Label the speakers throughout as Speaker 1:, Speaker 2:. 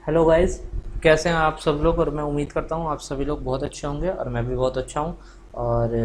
Speaker 1: Hello guys, कैसे हैं आप सब लोग। और मैं उम्मीद करता हूँ आप सभी लोग बहुत अच्छे होंगे और मैं भी बहुत अच्छा हूँ। और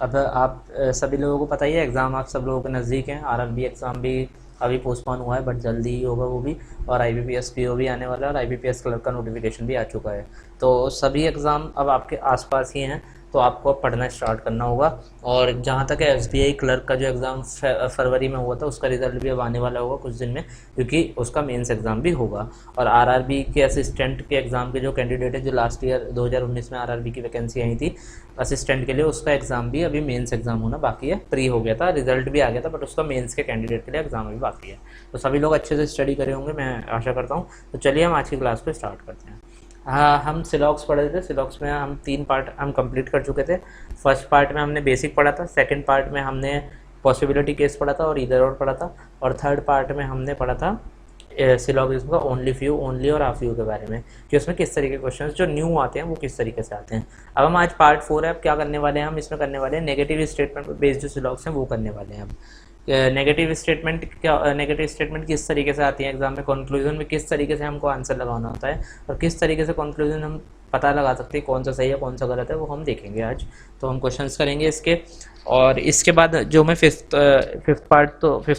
Speaker 1: अब आप सभी लोगों को पता ही है, एग्ज़ाम आप सब लोगों के नज़दीक हैं। आरआरबी एग्ज़ाम भी अभी पोस्टपोन हुआ है बट जल्दी ही होगा वो भी। और आईबीपीएस पीओ भी आने वाला है और आईबीपीएस क्लर्क का नोटिफिकेशन भी आ चुका है। तो सभी एग्ज़ाम अब आपके आसपास ही हैं, तो आपको अब पढ़ना स्टार्ट करना होगा। और जहाँ तक है एसबीआई क्लर्क का जो एग्ज़ाम फरवरी में हुआ था उसका रिजल्ट भी अब आने वाला होगा कुछ दिन में, क्योंकि उसका मेंस एग्ज़ाम भी होगा। और आरआरबी के असिस्टेंट के एग्ज़ाम के जो कैंडिडेट है, जो लास्ट ईयर 2019 में आरआरबी की वैकेंसी आई थी असिस्टेंट के लिए, उसका एग्ज़ाम भी अभी मेंस एग्ज़ाम होना बाकी है। प्री हो गया था, रिजल्ट भी आ गया था, बट उसका मेंस के कैंडिडेट के लिए एग्ज़ाम अभी बाकी है। तो सभी लोग अच्छे से स्टडी करे होंगे, मैं आशा करता हूँ। तो चलिए हम आज की क्लास को स्टार्ट करते हैं। हाँ, हम सिलॉक्स पढ़ रहे थे। सिलॉक्स में हम 3 पार्ट हम कंप्लीट कर चुके थे। फर्स्ट पार्ट में हमने बेसिक पढ़ा था, सेकंड पार्ट में हमने पॉसिबिलिटी केस पढ़ा था और इधर और पढ़ा था, और थर्ड पार्ट में हमने पढ़ा था सिलॉगिज्म का ओनली फ्यू, ओनली और आफ यू के बारे में, कि उसमें किस तरीके के क्वेश्चंस जो न्यू आते हैं वो किस तरीके से आते हैं। अब हम आज पार्ट 4 है। अब क्या करने वाले हैं हम इसमें, करने वाले हैं नेगेटिव स्टेटमेंट पर बेस्ड जो सिलॉग्स हैं वो करने वाले हैं। अब नेगेटिव स्टेटमेंट क्या, नेगेटिव स्टेटमेंट किस तरीके से आती है एग्जाम में, कंक्लूजन में किस तरीके से हमको आंसर लगाना होता है, और किस तरीके से कंक्लूजन हम पता लगा सकते हैं कौन सा सही है कौन सा गलत है, वो हम देखेंगे आज। तो हम क्वेश्चंस करेंगे इसके। और इसके बाद जो मैं फिफ्थ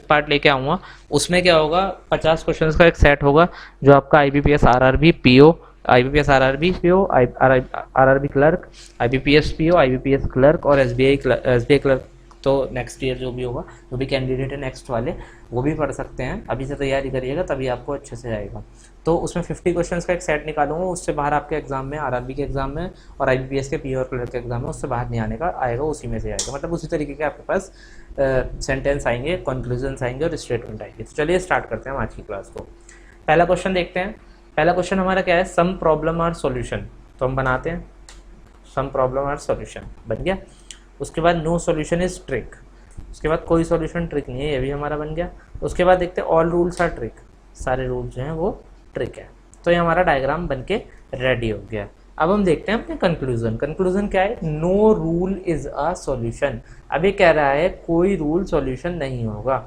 Speaker 1: पार्ट लेके आऊँगा, उसमें क्या होगा, 50 क्वेश्चंस का एक सेट होगा जो आपका IBPS RRB PO, IBPS RRB PO, RRB clerk, IBPS PO, IBPS clerk और एसबीआई क्लर्क। तो नेक्स्ट ईयर जो भी होगा, जो भी कैंडिडेट है नेक्स्ट वाले, वो भी पढ़ सकते हैं। अभी से तैयारी करिएगा तभी आपको अच्छे से आएगा। तो उसमें 50 क्वेश्चंस का एक सेट निकालूंगा, उससे बाहर आपके एग्जाम में, आरआरबी के एग्जाम में और आईबीपीएस के पीओ और क्लर्क के एग्जाम में उससे बाहर नहीं आने का आएगा, उसी में से आएगा। मतलब उसी तरीके के आपके पास सेंटेंस आएंगे, कंक्लूजन्स आएंगे और स्टेटमेंट आएंगे। तो चलिए स्टार्ट करते हैं आज की क्लास को। पहला क्वेश्चन देखते हैं। पहला क्वेश्चन हमारा क्या है, सम प्रॉब्लम और सॉल्यूशन। तो हम बनाते हैं सम प्रॉब्लम और सॉल्यूशन, बन गया। उसके बाद नो सॉल्यूशन इज ट्रिक। उसके बाद कोई सॉल्यूशन ट्रिक नहीं है, ये भी हमारा बन गया। उसके बाद देखते हैं ऑल रूल्स आर ट्रिक, सारे रूल्स जो हैं वो ट्रिक है। तो ये हमारा डायग्राम बन के रेडी हो गया। अब हम देखते हैं अपने कंक्लूजन। कंक्लूजन क्या है, no rule is a solution. अब ये कह रहा है कोई रूल सॉल्यूशन नहीं होगा।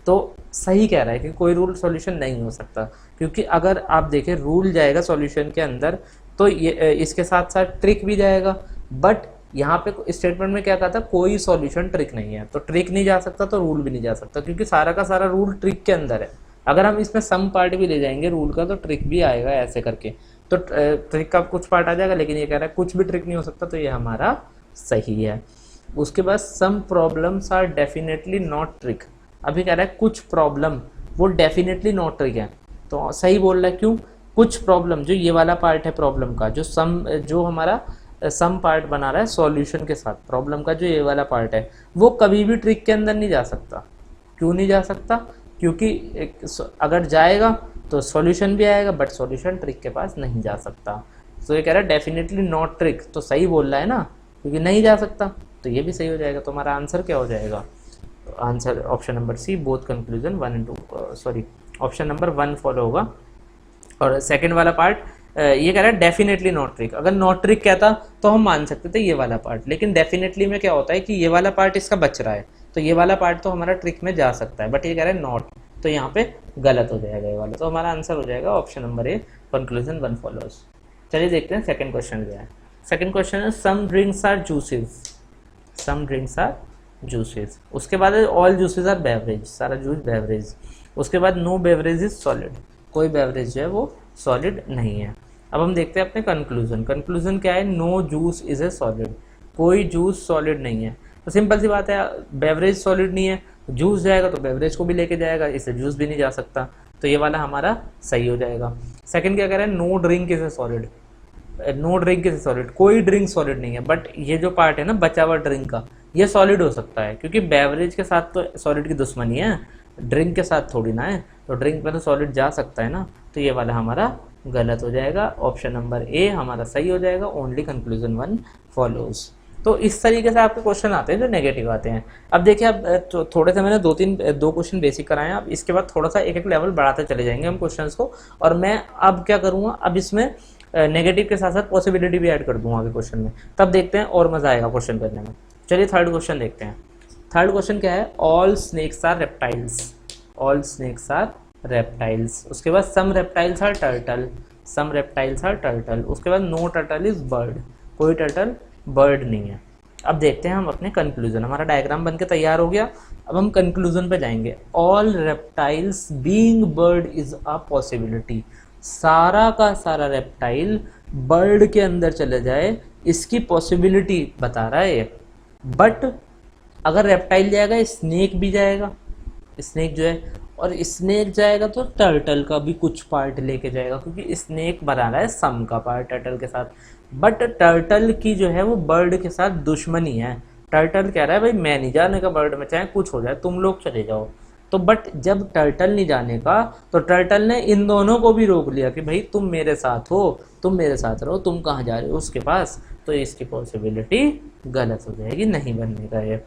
Speaker 1: तो सही कह रहा है कि कोई रूल सॉल्यूशन नहीं हो सकता, क्योंकि अगर आप देखें रूल जाएगा सॉल्यूशन के अंदर तो ये इसके साथ साथ ट्रिक भी जाएगा। बट यहाँ पे स्टेटमेंट में क्या कहा था, कोई सॉल्यूशन ट्रिक नहीं है। तो ट्रिक नहीं जा सकता तो रूल भी नहीं जा सकता, क्योंकि सारा का सारा रूल ट्रिक के अंदर है। अगर हम इसमें सम पार्ट भी ले जाएंगे रूल का तो ट्रिक भी आएगा ऐसे करके। तो ट्रिक का कुछ पार्ट आ जाएगा, लेकिन ये कह रहा है कुछ भी ट्रिक नहीं हो सकता, तो ये हमारा सही है। उसके बाद some problems are definitely not trick. अभी कह रहा है कुछ प्रॉब्लम वो डेफिनेटली नॉट ट्रिक है, तो सही बोल रहा है। क्यों, कुछ प्रॉब्लम जो ये वाला पार्ट है प्रॉब्लम का, जो हमारा सम पार्ट बना रहा है सॉल्यूशन के साथ, प्रॉब्लम का जो ये वाला पार्ट है वो कभी भी ट्रिक के अंदर नहीं जा सकता। क्यों नहीं जा सकता, क्योंकि अगर जाएगा तो सॉल्यूशन भी आएगा, बट सॉल्यूशन ट्रिक के पास नहीं जा सकता। तो ये कह रहा है डेफिनेटली नॉट ट्रिक, तो सही बोल रहा है ना, क्योंकि नहीं जा सकता, तो ये भी सही हो जाएगा। तो हमारा आंसर क्या हो जाएगा, answer option number C, both conclusion 1 and 2, sorry option number 1 follow होगा। और सेकंड वाला पार्ट ये कह रहा है डेफिनेटली नॉट ट्रिक। अगर नॉट ट्रिक कहता तो हम मान सकते थे ये वाला पार्ट, लेकिन डेफिनेटली में क्या होता है कि ये वाला पार्ट इसका बच रहा है, तो ये वाला पार्ट तो हमारा ट्रिक में जा सकता है, बट ये कह रहा है नॉट, तो यहाँ पे गलत हो जाएगा ये वाला। तो हमारा आंसर हो जाएगा option number A, conclusion 1 follows. चलिए देखते हैं सेकंड क्वेश्चन क्या है। सेकंड क्वेश्चन है some drinks are juices. Some drinks are juices. उसके बाद ऑल जूसेस आर बेवरेज, सारा जूस बेवरेज। उसके बाद नो बेवरेज इज सॉलिड, कोई बेवरेज जो है वो सॉलिड नहीं है। अब हम देखते हैं अपने कंक्लूजन। कंक्लूजन क्या है, no juice is a solid, कोई जूस सॉलिड नहीं है। तो सिंपल सी बात है, बेवरेज सॉलिड नहीं है, जूस जाएगा तो बेवरेज को भी लेके जाएगा, इससे जूस भी नहीं जा सकता, तो ये वाला हमारा सही हो जाएगा। सेकंड क्या कह रहा है, no drink is a solid. No drink is solid, कोई ड्रिंक सॉलिड नहीं है, बट ये जो पार्ट है ना बचा हुआ ड्रिंक का, ये सॉलिड हो सकता है, क्योंकि बेवरेज के साथ तो सॉलिड की दुश्मनी है, ड्रिंक के साथ थोड़ी ना है, तो ड्रिंक में तो सॉलिड जा सकता है ना, तो ये वाला हमारा गलत हो जाएगा। ऑप्शन नंबर ए हमारा सही हो जाएगा, ओनली कंक्लूजन 1 फॉलोज। तो इस तरीके से आपके क्वेश्चन आते हैं जो नेगेटिव आते हैं। अब देखिए, अब थोड़े से मैंने दो क्वेश्चन बेसिक कराए हैं, अब इसके बाद थोड़ा सा एक एक लेवल बढ़ाते चले जाएंगे हम क्वेश्चंस को। और मैं अब क्या करूँगा, अब इसमें नेगेटिव के साथ साथ पॉसिबिलिटी भी ऐड कर दूंगा आगे क्वेश्चन में, तब देखते हैं और मजा आएगा क्वेश्चन करने में। चलिए थर्ड क्वेश्चन देखते हैं। थर्ड क्वेश्चन क्या है, all snakes are reptiles. All snakes are reptiles. उसके बाद some reptiles are turtle, some reptiles are turtle. उसके बाद नो टर्टल इज बर्ड, कोई टर्टल बर्ड नहीं है। अब देखते हैं हम अपने कंक्लूजन, हमारा डायग्राम बनके तैयार हो गया। अब हम कंक्लूजन पे जाएंगे। All reptiles being bird is a possibility, सारा का सारा रेप्टाइल बर्ड के अंदर चले जाए इसकी पॉसिबिलिटी बता रहा है ये। बट अगर रेप्टाइल जाएगा स्नेक भी जाएगा, स्नेक जो है, और स्नेक जाएगा तो टर्टल का भी कुछ पार्ट लेके जाएगा, क्योंकि स्नेक बना रहा है सम का पार्ट टर्टल के साथ। बट टर्टल की जो है वो बर्ड के साथ दुश्मनी है। टर्टल कह रहा है भाई मैं नहीं जाने का बर्ड में, चाहे कुछ हो जाए तुम लोग चले जाओ। तो बट जब टर्टल नहीं जाने का तो टर्टल ने इन दोनों को भी रोक लिया कि भाई तुम मेरे साथ हो, तुम मेरे साथ रहो, तुम कहाँ जा रहे हो उसके पास। तो इसकी पॉसिबिलिटी गलत हो जाएगी, नहीं बनने का ये।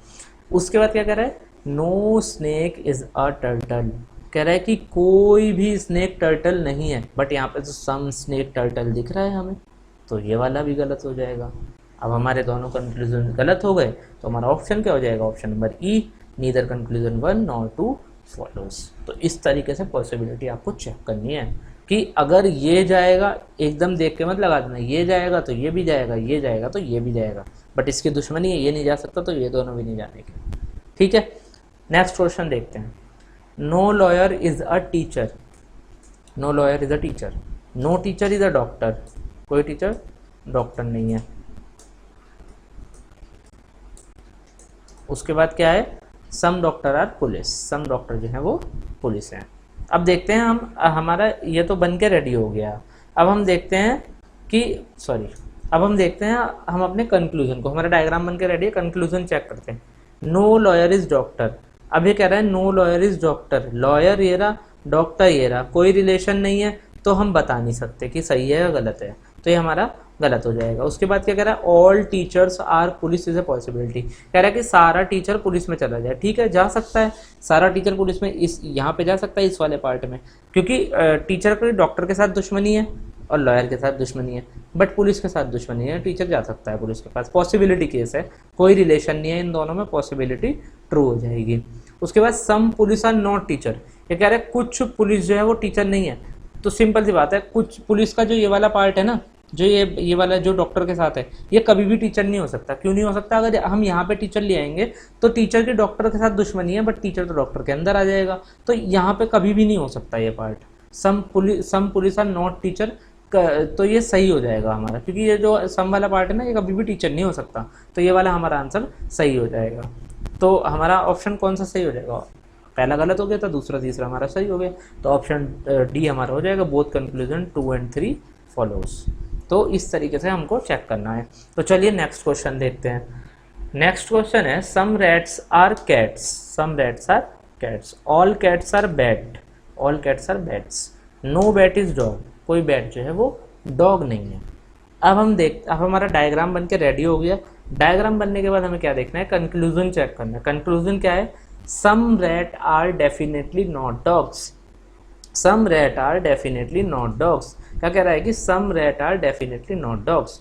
Speaker 1: उसके बाद क्या कह रहा है, no snake is a turtle, कह रहा है कि कोई भी स्नेक टर्टल नहीं है। बट यहाँ पे तो सम स्नेक टर्टल दिख रहा है हमें, तो ये वाला भी गलत हो जाएगा। अब हमारे दोनों कंक्लूजन गलत हो गए, तो हमारा ऑप्शन क्या हो जाएगा, ऑप्शन नंबर ई, नीदर कंक्लूजन 1 नॉर 2 फॉलोज। तो इस तरीके से पॉसिबिलिटी आपको चेक करनी है कि अगर ये जाएगा, एकदम देख के मत लगा देना, ये जाएगा तो ये भी जाएगा, ये जाएगा तो ये भी जाएगा, बट इसकी दुश्मनी है, ये नहीं जा सकता तो ये दोनों भी नहीं जाने के। ठीक है, नेक्स्ट क्वेश्चन देखते हैं। No lawyer is a teacher, no lawyer is a teacher, no teacher is a doctor, कोई टीचर डॉक्टर नहीं है। उसके बाद क्या है, some doctor are police, some doctor जो है वो पुलिस हैं। अब देखते हैं हम, हमारा ये तो बन के रेडी हो गया। अब हम देखते हैं कि अब हम देखते हैं हम अपने कंक्लूजन को, हमारा डायग्राम बन के रेडी है, कंक्लूजन चेक करते हैं। नो लॉयर इज डॉक्टर, अब ये कह रहा है no lawyer is doctor, lawyer ये रहा, डॉक्टर ये रहा, कोई रिलेशन नहीं है, तो हम बता नहीं सकते कि सही है या गलत है, तो ये हमारा गलत हो जाएगा। उसके बाद क्या कह रहा है, all teachers are police is a possibility, कह रहा है कि सारा टीचर पुलिस में चला जाए। ठीक है, जा सकता है, सारा टीचर पुलिस में इस यहाँ पे जा सकता है इस वाले पार्ट में, क्योंकि टीचर को डॉक्टर के साथ दुश्मनी है और लॉयर के साथ दुश्मनी है, बट पुलिस के साथ दुश्मनी है, टीचर जा सकता है पुलिस के पास, पॉसिबिलिटी केस है, कोई रिलेशन नहीं है इन दोनों में, पॉसिबिलिटी ट्रू हो जाएगी। उसके बाद सम पुलिस आर नॉट टीचर, ये कह रहा है कुछ पुलिस जो है वो टीचर नहीं है। तो सिंपल सी बात है, कुछ पुलिस का जो ये वाला पार्ट है ना, जो ये वाला जो डॉक्टर के साथ है, ये कभी भी टीचर नहीं हो सकता। क्यों नहीं हो सकता, अगर हम यहाँ पे टीचर ले आएंगे तो टीचर के डॉक्टर के साथ दुश्मनी है, बट टीचर तो डॉक्टर के अंदर आ जाएगा, तो यहाँ पे कभी भी नहीं हो सकता ये part. Some police are not teacher, तो ये सही हो जाएगा हमारा, क्योंकि ये जो सम वाला पार्ट है ना, ये कभी भी टीचर नहीं हो सकता, तो ये वाला हमारा आंसर सही हो जाएगा। तो हमारा ऑप्शन कौन सा सही हो जाएगा, पहला गलत हो गया था, दूसरा तीसरा हमारा सही हो गया, तो ऑप्शन डी हमारा हो जाएगा, बोथ कंक्लूजन 2 and 3 फॉलोज। तो इस तरीके से हमको चेक करना है। तो चलिए नेक्स्ट क्वेश्चन देखते हैं। नेक्स्ट क्वेश्चन है, some rats are cats, some rats are cats, all cats are bat, all cats are bats, no bat is dog, कोई बैट जो है वो डॉग नहीं है। अब हमारा डायग्राम बन के रेडी हो गया। डायग्राम बनने के बाद हमें क्या देखना है, कंक्लूजन चेक करना है। कंक्लूजन क्या है, some rat are definitely not dogs, some rat are definitely not dogs. क्या कह रहा है कि some rat are definitely not dogs,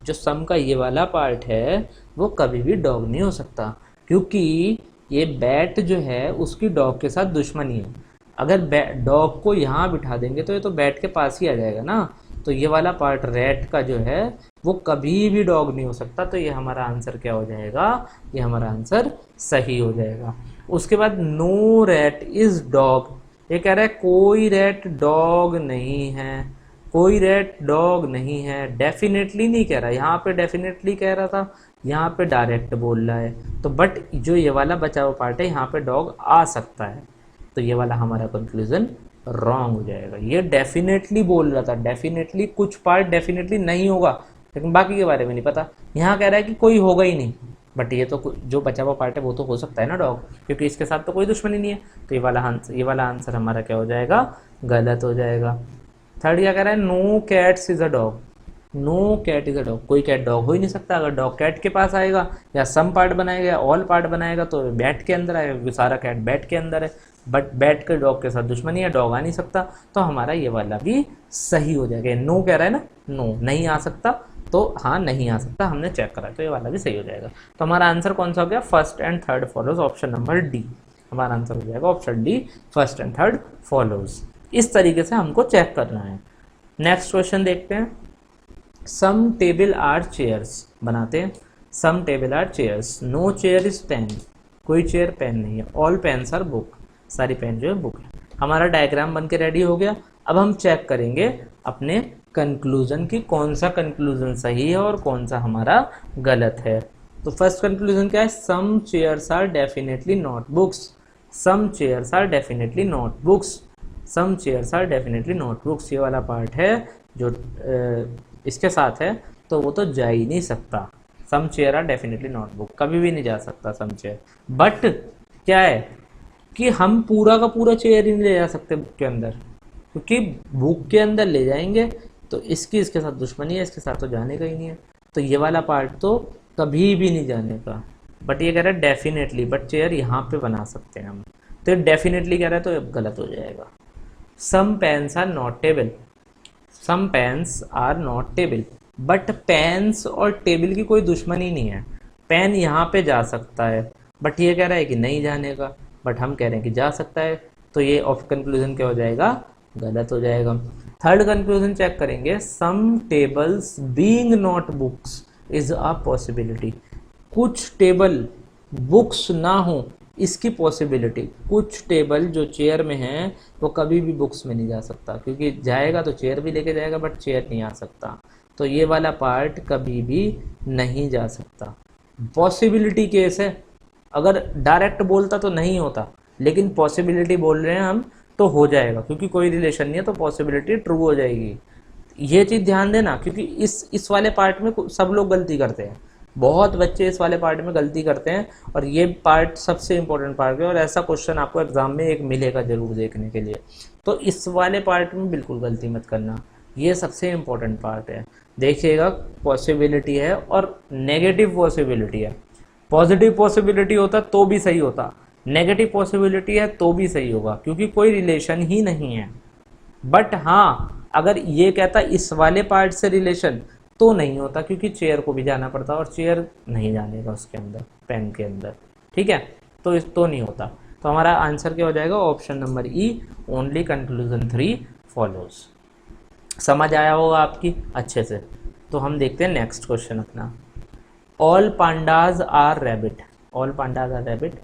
Speaker 1: जो सम का ये वाला पार्ट है वो कभी भी डॉग नहीं हो सकता, क्योंकि ये बैट जो है उसकी डॉग के साथ दुश्मनी है। अगर डॉग को यहाँ बिठा देंगे तो ये तो बैट के पास ही आ जाएगा ना, तो ये वाला पार्ट रैट का जो है वो कभी भी डॉग नहीं हो सकता, तो ये हमारा आंसर क्या हो जाएगा, ये हमारा आंसर सही हो जाएगा। उसके बाद नो रैट इज डॉग, ये कह रहा है कोई रैट डॉग नहीं है, कोई रैट डॉग नहीं है, डेफिनेटली नहीं कह रहा, यहाँ पे डेफिनेटली कह रहा था, यहाँ पे डायरेक्ट बोल रहा है। तो बट जो ये वाला बचा हुआ पार्ट है, यहाँ पे डॉग आ सकता है, तो ये वाला हमारा कंक्लूजन रॉन्ग हो जाएगा। ये डेफिनेटली बोल रहा था, डेफिनेटली कुछ पार्ट डेफिनेटली नहीं होगा, लेकिन बाकी के बारे में नहीं पता। यहाँ कह रहा है कि कोई होगा ही नहीं, बट ये तो जो बचा हुआ पार्ट है वो तो हो सकता है ना डॉग, क्योंकि इसके साथ तो कोई दुश्मनी नहीं है, तो ये वाला आंसर हमारा क्या हो जाएगा, गलत हो जाएगा। थर्ड क्या कह रहा है, no cats is a dog, no cat is a dog, कोई कैट डॉग हो ही नहीं सकता। अगर डॉग कैट के पास आएगा या सम पार्ट बनाएगा या ऑल पार्ट बनाएगा तो बैट के अंदर आएगा, क्योंकि सारा कैट बैट के अंदर है, बट बैट के डॉग के साथ दुश्मनी है, डॉग आ नहीं सकता, तो हमारा ये वाला भी सही हो जाएगा। नो कह रहा है ना, नो नहीं आ सकता, तो हाँ नहीं आ सकता, हमने चेक करा, तो ये वाला भी सही हो जाएगा। तो हमारा आंसर कौन सा हो गया, first and third follows, option number D हमारा आंसर हो जाएगा, option D first and third follows. इस तरीके से हमको चेक करना है। नेक्स्ट क्वेश्चन देखते हैं। सम टेबल आर चेयर्स बनाते हैं। Some table are chairs, no chair is pen, कोई चेयर पेन नहीं है। ऑल पेन्स आर बुक, सारी पेन जो है बुक है। हमारा डायग्राम बन के रेडी हो गया। अब हम चेक करेंगे अपने कंक्लूजन की कौन सा कंक्लूजन सही है और कौन सा हमारा गलत है। तो फर्स्ट कंक्लूजन क्या है, some chairs are definitely not books, some chairs are definitely not books, some chairs are definitely not books. ये वाला पार्ट है जो इसके साथ है तो वो तो जा ही नहीं सकता। Some chair are definitely not book, कभी भी नहीं जा सकता सम चेयर। बट क्या है कि हम पूरा का पूरा चेयर ही नहीं ले जा सकते बुक के अंदर, क्योंकि बुक के अंदर ले जाएंगे तो इसके साथ दुश्मनी है, इसके साथ तो जाने का ही नहीं है। तो ये वाला पार्ट तो कभी भी नहीं जाने का। बट ये कह रहा है डेफिनेटली, बट चेयर यहाँ पे बना सकते हैं हम, तो डेफिनेटली कह रहा है तो गलत हो जाएगा। Some pens are not table, some pens are not table, but pens और टेबल की कोई दुश्मनी नहीं है। पेन यहाँ पे जा सकता है, बट ये कह रहा है कि नहीं जाने का, बट हम कह रहे हैं कि जा सकता है। तो ये ऑफ कंक्लूजन क्या हो जाएगा, गलत हो जाएगा। थर्ड कंक्लूजन चेक करेंगे, some tables being not books is a possibility, कुछ टेबल बुक्स ना हो इसकी पॉसिबिलिटी। कुछ टेबल जो चेयर में हैं वो कभी भी बुक्स में नहीं जा सकता, क्योंकि जाएगा तो चेयर भी लेके जाएगा बट चेयर नहीं आ सकता। तो ये वाला पार्ट कभी भी नहीं जा सकता। पॉसिबिलिटी केस है, अगर डायरेक्ट बोलता तो नहीं होता, लेकिन पॉसिबिलिटी बोल रहे हैं हम तो हो जाएगा, क्योंकि कोई रिलेशन नहीं है तो पॉसिबिलिटी ट्रू हो जाएगी। ये चीज़ ध्यान देना, क्योंकि इस वाले पार्ट में सब लोग गलती करते हैं, बहुत बच्चे इस वाले पार्ट में गलती करते हैं, और ये पार्ट सबसे इंपॉर्टेंट पार्ट है। और ऐसा क्वेश्चन आपको एग्जाम में एक मिलेगा जरूर देखने के लिए। तो इस वाले पार्ट में बिल्कुल गलती मत करना, ये सबसे इंपॉर्टेंट पार्ट है। देखिएगा, पॉसिबिलिटी है और नेगेटिव पॉसिबिलिटी है। पॉजिटिव पॉसिबिलिटी होता तो भी सही होता, नेगेटिव पॉसिबिलिटी है तो भी सही होगा, क्योंकि कोई रिलेशन ही नहीं है। बट हाँ, अगर ये कहता इस वाले पार्ट से रिलेशन तो नहीं होता, क्योंकि चेयर को भी जाना पड़ता और चेयर नहीं जानेगा उसके अंदर, पेन के अंदर। ठीक है, तो इस तो नहीं होता। तो हमारा आंसर क्या हो जाएगा, ऑप्शन नंबर ई, ओनली कंक्लूजन 3 फॉलोज। समझ आया होगा आपकी अच्छे से। तो हम देखते हैं नेक्स्ट क्वेश्चन अपना। All pandas are rabbit, all pandas are rabbit,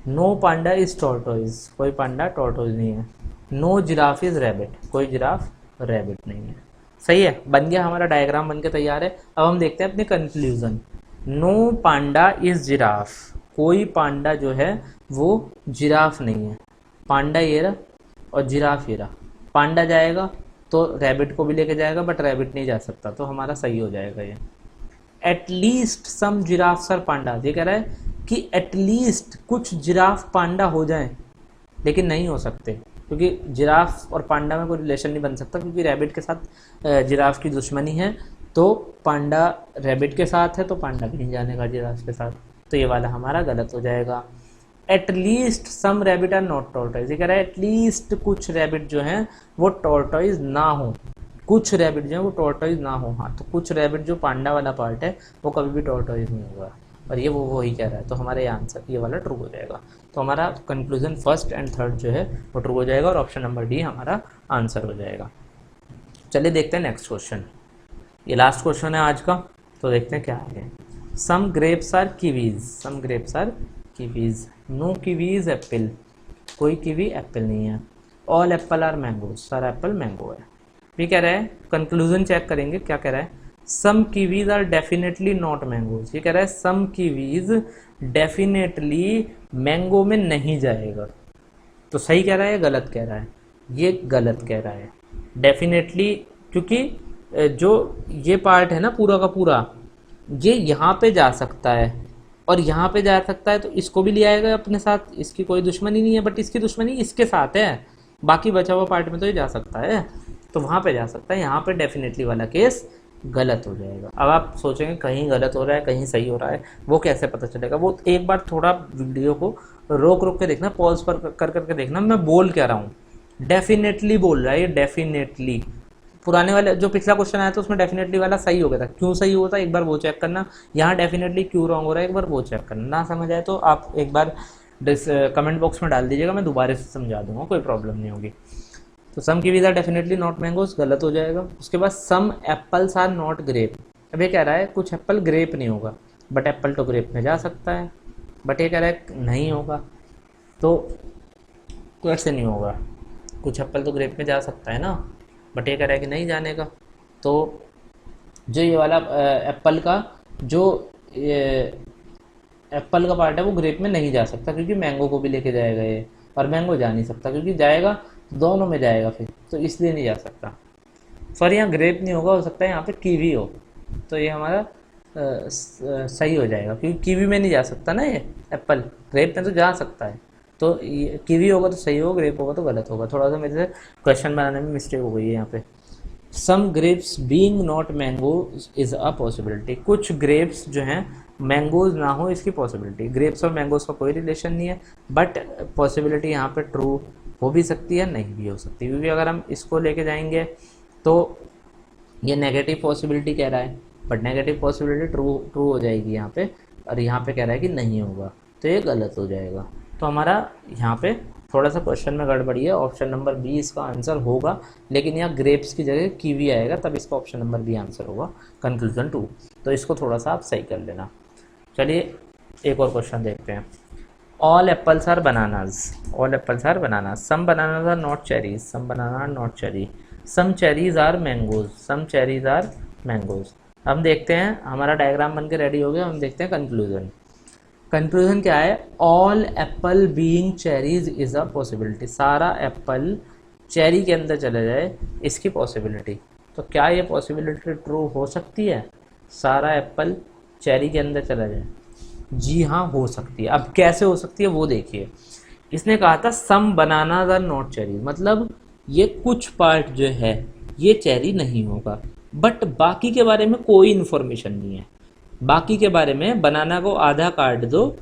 Speaker 1: no panda is tortoise, कोई पांडा टॉर्टोइज नहीं है। नो जिराफ इज रैबिट, कोई जिराफ रैबिट नहीं है। सही है, बन गया हमारा डायग्राम, बन के तैयार है। अब हम देखते हैं अपने conclusion. No panda is giraffe, कोई पांडा जो है वो जिराफ नहीं है। पांडा ये रहा और जिराफ ये रहा। पांडा जाएगा तो रैबिट को भी लेके जाएगा, बट रैबिट नहीं जा सकता, तो हमारा सही हो जाएगा ये। एटलीस्ट सम जिराफ्स आर पांडा, ये कह रहा है कि एटलीस्ट कुछ जिराफ पांडा हो जाएं, लेकिन नहीं हो सकते, क्योंकि जिराफ और पांडा में कोई रिलेशन नहीं बन सकता, क्योंकि रैबिट के साथ जिराफ की दुश्मनी है। तो पांडा रैबिट के साथ है तो पांडा भी नहीं जानेगा जिराफ के साथ, तो ये वाला हमारा गलत हो जाएगा। At least some rabbit are not tortoise, ये कह रहा है एटलीस्ट कुछ रैबिट जो हैं वो टॉर्टोइज ना हो, कुछ रैबिट जो है वो टॉर्टोइज ना हो। हाँ, तो कुछ रैबिट जो पांडा वाला पार्ट है वो कभी भी टॉर्टोइज नहीं होगा, और ये वो ही कह रहा है। तो हमारा ये आंसर ये वाला ट्रू हो जाएगा। तो हमारा कंक्लूजन फर्स्ट एंड थर्ड जो है वो ट्रू हो जाएगा, और ऑप्शन नंबर डी हमारा आंसर हो जाएगा। चलिए देखते हैं नेक्स्ट क्वेश्चन। ये लास्ट क्वेश्चन है आज का, तो देखते हैं क्या है। Some grapes are kiwis, some grapes are kiwis, no kiwis apple, कोई कीवी एप्पल नहीं है। ऑल एप्पल आर मैंगो, सारा एप्पल मैंगो है। ये कह रहा है, कंक्लूजन चेक करेंगे क्या कह रहा है। Some kiwis are definitely not mangoes, ये कह रहा है सम कीवीज डेफिनेटली मैंगो में नहीं जाएगा। तो सही कह रहा है, गलत कह रहा है, ये गलत कह रहा है। डेफिनेटली, क्योंकि जो ये पार्ट है ना पूरा का पूरा, ये यहाँ पे जा सकता है और यहाँ पे जा सकता है, तो इसको भी ले आएगा अपने साथ, इसकी कोई दुश्मनी नहीं है, बट इसकी दुश्मनी इसके साथ है। बाकी बचा हुआ पार्ट में तो ये जा सकता है, तो वहाँ पे जा सकता है। यहाँ पे डेफिनेटली वाला केस गलत हो जाएगा। अब आप सोचेंगे कहीं गलत हो रहा है कहीं सही हो रहा है, वो कैसे पता चलेगा? वो एक बार थोड़ा वीडियो को रोक के देखना, पॉज पर कर करके देखना मैं बोल क्या रहा हूँ। डेफिनेटली बोल रहा है ये, डेफिनेटली। पुराने वाले जो पिछला क्वेश्चन आया था उसमें डेफिनेटली वाला सही हो गया था, क्यों सही हुआ था एक बार वो चेक करना। यहाँ डेफिनेटली क्यों रॉन्ग हो रहा है एक बार वो चेक करना। ना समझ आए तो आप एक बार कमेंट बॉक्स में डाल दीजिएगा, मैं दोबारा से समझा दूंगा, कोई प्रॉब्लम नहीं होगी। तो some kiwis are definitely not mangoes, गलत हो जाएगा। उसके बाद some apples are not grape. अब ये कह रहा है कुछ एप्पल ग्रेप नहीं होगा, बट एप्पल तो ग्रेप में जा सकता है, बट ये कह रहा है नहीं होगा, तो कैसे नहीं होगा? कुछ एप्पल तो ग्रेप में जा सकता है ना, बट ये कह रहा है कि नहीं जाने का। तो जो ये वाला एप्पल का जो एप्पल का पार्ट है वो ग्रेप में नहीं जा सकता, क्योंकि मैंगो को भी लेके जाएगा ये, और मैंगो जा नहीं सकता, क्योंकि जाएगा दोनों में जाएगा फिर, तो इसलिए नहीं जा सकता। सॉरी, यहाँ ग्रेप नहीं होगा, हो सकता है यहाँ पे कीवी हो, तो ये हमारा सही हो जाएगा, क्योंकि कीवी में नहीं जा सकता ना ये एप्पल, ग्रेप में तो जा सकता है। तो ये कीवी होगा तो सही होगा, ग्रेप होगा तो गलत होगा। थोड़ा सा मेरे से क्वेश्चन बनाने में मिस्टेक हो गई है यहाँ पे। Some grapes being not mango is a possibility. कुछ ग्रेप्स जो हैं मैंगोज ना हो, इसकी पॉसिबिलिटी। ग्रेप्स और मैंगोज का कोई रिलेशन नहीं है, बट पॉसिबिलिटी यहाँ पे ट्रू हो भी सकती है, नहीं भी हो सकती, क्योंकि अगर हम इसको लेके जाएंगे तो ये नेगेटिव पॉसिबिलिटी कह रहा है, but negative possibility true true हो जाएगी यहाँ पे, और यहाँ पे कह रहा है कि नहीं होगा, तो ये गलत हो जाएगा। तो हमारा यहाँ पे थोड़ा सा क्वेश्चन में गड़बड़ी है, ऑप्शन नंबर बी इसका आंसर होगा, लेकिन यहाँ ग्रेप्स की जगह कीवी आएगा, तब इसका ऑप्शन नंबर बी आंसर होगा, कंक्लूजन 2। तो इसको थोड़ा सा आप सही कर लेना। चलिए एक और क्वेश्चन देखते हैं। All apples are bananas, all apples are bananas, some bananas are not cherries, some banana are not cherry, some cherries are mangoes, some cherries are mangoes. हम देखते हैं, हमारा डायग्राम बन के रेडी हो गया, हम देखते हैं कंक्लूजन। कंक्लूजन क्या है? All Apple being cherries is a possibility. सारा एप्पल चेरी के अंदर चले जाए, इसकी पॉसिबिलिटी। तो क्या ये पॉसिबिलिटी ट्रू हो सकती है? सारा एप्पल चेरी के अंदर चला जाए? जी हाँ, हो सकती है। अब कैसे हो सकती है वो देखिए। इसने कहा था some bananas are not cherry, मतलब ये कुछ पार्ट जो है ये चेरी नहीं होगा, बट बाकी के बारे में कोई इन्फॉर्मेशन नहीं है। बाकी के बारे में बनाना को आधा काट दो,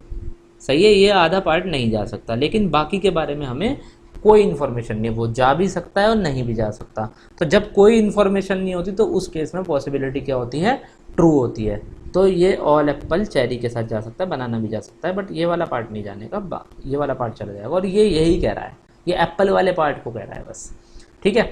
Speaker 1: सही है, ये आधा पार्ट नहीं जा सकता, लेकिन बाकी के बारे में हमें कोई इन्फॉर्मेशन नहीं है, वो जा भी सकता है और नहीं भी जा सकता। तो जब कोई इन्फॉर्मेशन नहीं होती तो उस केस में पॉसिबिलिटी क्या होती है? ट्रू होती है। तो ये ऑल एप्पल चेरी के साथ जा सकता है, बनाना भी जा सकता है, बट ये वाला पार्ट नहीं जाने का, ये वाला पार्ट चला जाएगा, और ये यही कह रहा है, ये एप्पल वाले पार्ट को कह रहा है बस, ठीक है।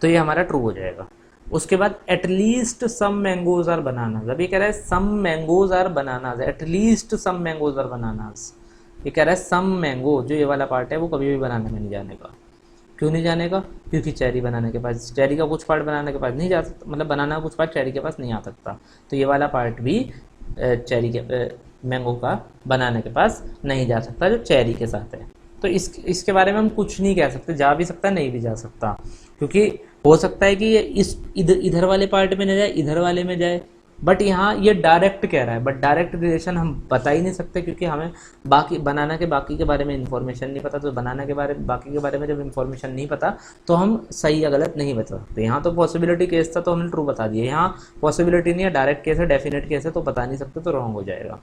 Speaker 1: तो ये हमारा ट्रू हो जाएगा। उसके बाद at least some mangoes are bananas. अब ये कह रहा है some mangoes are bananas, at least some mangoes are bananas. ये कह रहा है सम मैंगो, जो ये वाला पार्ट है वो कभी भी बनाने में नहीं जाने का। क्यों नहीं जाने का? क्योंकि चेरी बनाने के पास, चेरी का कुछ पार्ट बनाने के पास नहीं जा सकता, मतलब बनाना का कुछ पार्ट चेरी के पास नहीं आ सकता, तो ये वाला पार्ट भी चेरी के मैंगो का बनाने के पास नहीं जा सकता, जो चेरी के साथ है। तो इसके बारे में हम कुछ नहीं कह सकते, जा भी सकता है नहीं भी जा सकता, क्योंकि हो सकता है कि ये इस इधर वाले पार्ट में न जाए, इधर वाले में जाए, बट यहाँ ये डायरेक्ट कह रहा है, बट डायरेक्ट रिलेशन हम बता ही नहीं सकते, क्योंकि हमें बाकी बनाना के बाकी के बारे में इन्फॉर्मेशन नहीं पता। तो बनाना के बारे में बाकी के बारे में जब इन्फॉर्मेशन नहीं पता तो हम सही या गलत नहीं बता सकते। यहाँ तो पॉसिबिलिटी केस था तो हमने ट्रू बता दिया, यहाँ पॉसिबिलिटी नहीं है, डायरेक्ट केस है, डेफिनेट केस है, तो बता नहीं सकते, तो रॉन्ग हो जाएगा।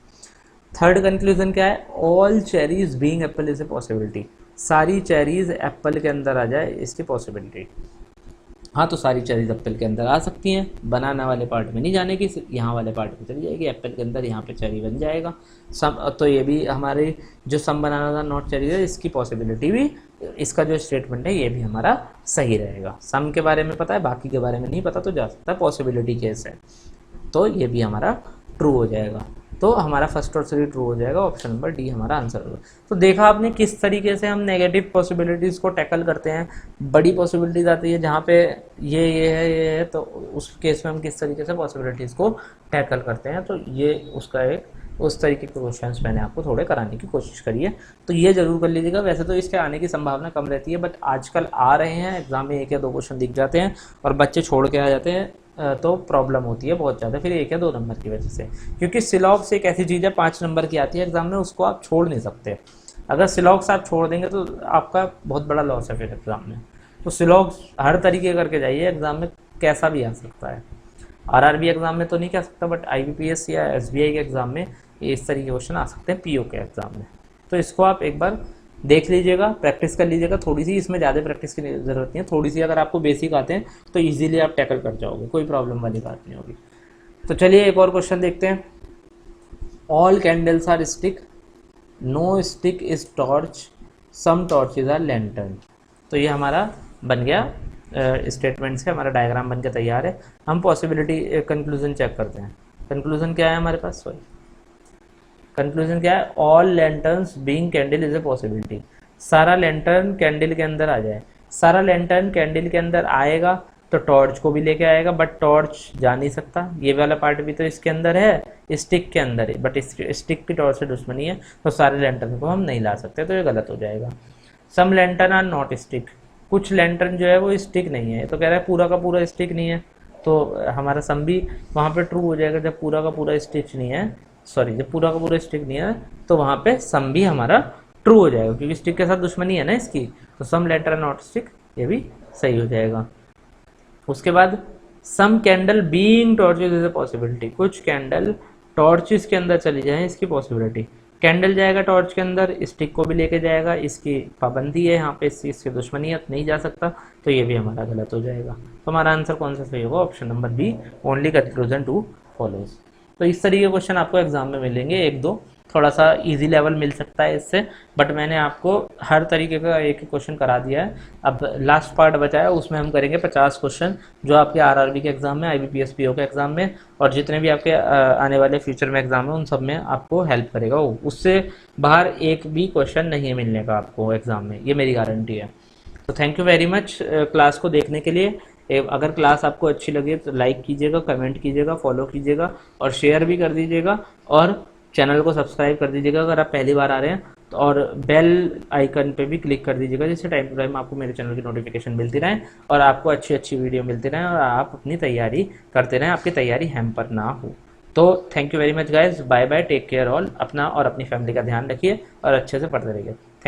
Speaker 1: थर्ड कंक्लूजन क्या है? All cherries being Apple is a possibility. सारी चेरीज एप्पल के अंदर आ जाए, इसकी पॉसिबिलिटी। हाँ, तो सारी चेरीज एप्पल के अंदर आ सकती हैं, बनाना वाले पार्ट में नहीं जाने की, यहाँ वाले पार्ट में चली जाएगी, एप्पल के अंदर यहाँ पे चेरी बन जाएगा। सम, तो ये भी हमारे जो सम बनाना था नॉट चेरी है, इसकी पॉसिबिलिटी भी, इसका जो स्टेटमेंट है ये भी हमारा सही रहेगा। सम के बारे में पता है, बाकी के बारे में नहीं पता, तो जा सकता है, पॉसिबिलिटी केस है, तो ये भी हमारा ट्रू हो जाएगा। तो हमारा फर्स्ट और थ्री ट्रू हो जाएगा, ऑप्शन नंबर डी हमारा आंसर होगा। तो देखा आपने किस तरीके से हम नेगेटिव पॉसिबिलिटीज़ को टैकल करते हैं। बड़ी पॉसिबिलिटीज़ आती है जहाँ पे ये है, तो उस केस में हम किस तरीके से पॉसिबिलिटीज़ को टैकल करते हैं। तो ये उसका एक उस तरीके के क्वेश्चंस मैंने आपको थोड़े कराने की कोशिश करी है, तो ये जरूर कर लीजिएगा। वैसे तो इसके आने की संभावना कम रहती है, बट आजकल आ रहे हैं एग्जाम में, एक या दो क्वेश्चन दिख जाते हैं और बच्चे छोड़ के आ जाते हैं, तो प्रॉब्लम होती है बहुत ज़्यादा फिर 1 या 2 नंबर की वजह से। क्योंकि सिलॉक्स एक ऐसी चीज़ है 5 नंबर की आती है एग्जाम में, उसको आप छोड़ नहीं सकते। अगर सिलॉक्स आप छोड़ देंगे तो आपका बहुत बड़ा लॉस है फिर एग्ज़ाम में। तो सिलॉक्स हर तरीके करके जाइए, एग्ज़ाम में कैसा भी आ सकता है। आरआरबी एग्ज़ाम में तो नहीं कह सकता, बट आईबीपीएस या एसबीआई के एग्ज़ाम में इस तरीके के क्वेश्चन आ सकते हैं, पीओ के एग्ज़ाम में। तो इसको आप एक बार देख लीजिएगा, प्रैक्टिस कर लीजिएगा थोड़ी सी, इसमें ज़्यादा प्रैक्टिस की ज़रूरत नहीं है, थोड़ी सी अगर आपको बेसिक आते हैं तो इजीली आप टैकल कर जाओगे, कोई प्रॉब्लम वाली बात नहीं होगी। तो चलिए एक और क्वेश्चन देखते हैं। All candles are stick, no stick is torch, some torches are lantern. तो ये हमारा बन गया, स्टेटमेंट से हमारा डायग्राम बन के तैयार है। हम पॉसिबिलिटी कंक्लूजन चेक करते हैं। कंक्लूजन क्या है हमारे पास, सॉरी कंक्लूजन क्या है, all lanterns being candle is a possibility. सारा लैंटर्न कैंडल के अंदर आ जाए, सारा लैंटर्न कैंडल के अंदर आएगा तो टॉर्च को भी लेके आएगा, बट टॉर्च जा नहीं सकता। ये वाला पार्ट भी तो इसके अंदर है, स्टिक के अंदर है, बट स्टिक की टॉर्च से दुश्मनी है, तो सारे लैंटर्न को हम नहीं ला सकते, तो ये गलत हो जाएगा। सम लैंटर्न आर नॉट स्टिक, कुछ लैंटर्न जो है वो स्टिक नहीं है, तो कह रहा है पूरा का पूरा स्टिक नहीं है, तो हमारा सम भी वहाँ पे ट्रू हो जाएगा। जब पूरा का पूरा स्टिच नहीं है, सॉरी जब पूरा का पूरा स्टिक नहीं है, तो वहाँ पे सम भी हमारा ट्रू हो जाएगा, क्योंकि स्टिक के साथ दुश्मनी है ना इसकी, तो सम लेटर नॉट स्टिक, ये भी सही हो जाएगा। उसके बाद some candle being torches is a possibility, कुछ कैंडल टॉर्चेस के अंदर चली जाए, इसकी पॉसिबिलिटी। कैंडल जाएगा टॉर्च के अंदर, स्टिक को भी लेके जाएगा, इसकी पाबंदी है यहाँ पे, इस चीज़ की दुश्मनीत नहीं जा सकता, तो ये भी हमारा गलत हो जाएगा। तो हमारा आंसर कौन सा सही होगा, option number B, only conclusion two follows. तो इस तरीके के क्वेश्चन आपको एग्जाम में मिलेंगे, एक दो थोड़ा सा इजी लेवल मिल सकता है इससे, बट मैंने आपको हर तरीके का एक एक क्वेश्चन करा दिया है। अब लास्ट पार्ट बचा है, उसमें हम करेंगे 50 क्वेश्चन, जो आपके आरआरबी के एग्जाम में, आईबीपीएस पीओ के एग्जाम में, और जितने भी आपके आने वाले फ्यूचर में एग्जाम है उन सब में आपको हेल्प करेगा। उससे बाहर एक भी क्वेश्चन नहीं मिलने का आपको एग्जाम में, ये मेरी गारंटी है। तो thank you very much class को देखने के लिए। अगर क्लास आपको अच्छी लगे तो लाइक कीजिएगा, कमेंट कीजिएगा, फॉलो कीजिएगा और शेयर भी कर दीजिएगा, और चैनल को सब्सक्राइब कर दीजिएगा अगर आप पहली बार आ रहे हैं तो, और बेल आइकन पे भी क्लिक कर दीजिएगा, जिससे टाइम टू टाइम आपको मेरे चैनल की नोटिफिकेशन मिलती रहे और आपको अच्छी अच्छी वीडियो मिलती रहे और आप अपनी तैयारी करते रहें, आपकी तैयारी हैम्पर ना हो। तो thank you very much guys, bye bye, take care all, अपना और अपनी फैमिली का ध्यान रखिए और अच्छे से पढ़ते रहिए।